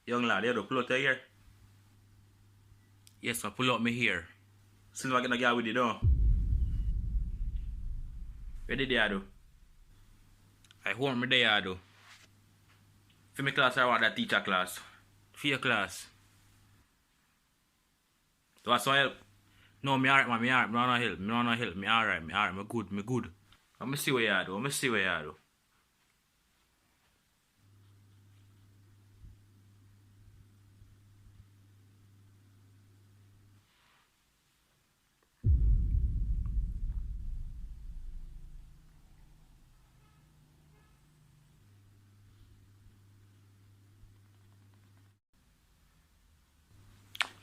Young lad, you do pull out your hair. Yes, I pull out my hair. Silver get no girl with you, though. What did you do? I want me there, I do. For my class, I want that teacher class. For your class. Do I some help? No, me alright, man. Me alright. Me not help. Me not help. Me alright. Me alright. Me good. Me good. Let me see what you do. Let me see what you do.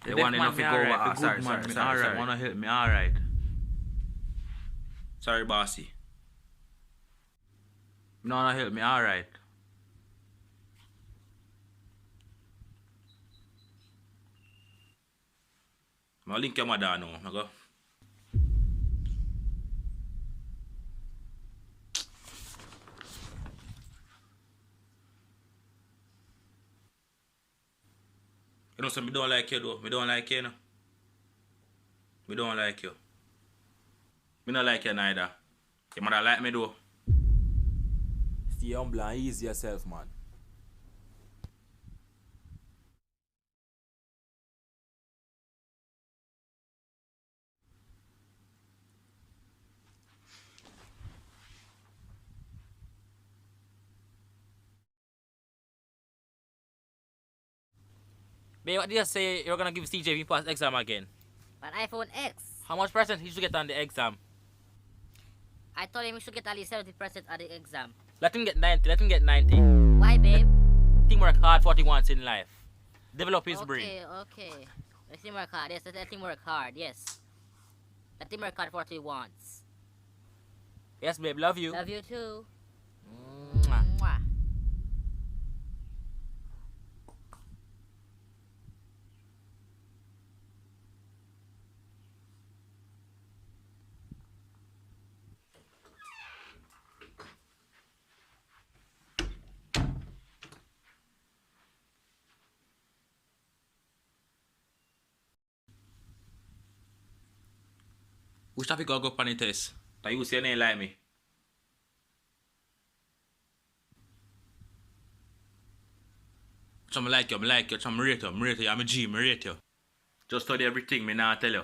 They want enough to go over. Sorry. Alright. Wanna help me? Alright. Sorry, bossy. Me not help me? Alright. I'll link your mother now. I go. You know, so me don't like you though. Me don't like you, no. Me don't like you. Me not like you neither. Your mother like me though. Stay humble and ease yourself, man. Babe, what did you say you're gonna give CJ if he pass exam again? But iPhone X. How much percent he should get on the exam? I told him he should get at least 70% of the exam. Let him get 90. Let him get 90. Why, babe? Let him work hard for what he wants in life. Develop his brain. Okay. Let him work hard. Yes, let him work hard. Yes. Let him work hard for what he wants. Yes, babe. Love you. Love you too. Mwah. Mwah. Which topic go up on the test? That you say you ain't like me. I like you. I rate you. I'm a G. I rate you. Just study everything, me nah tell you.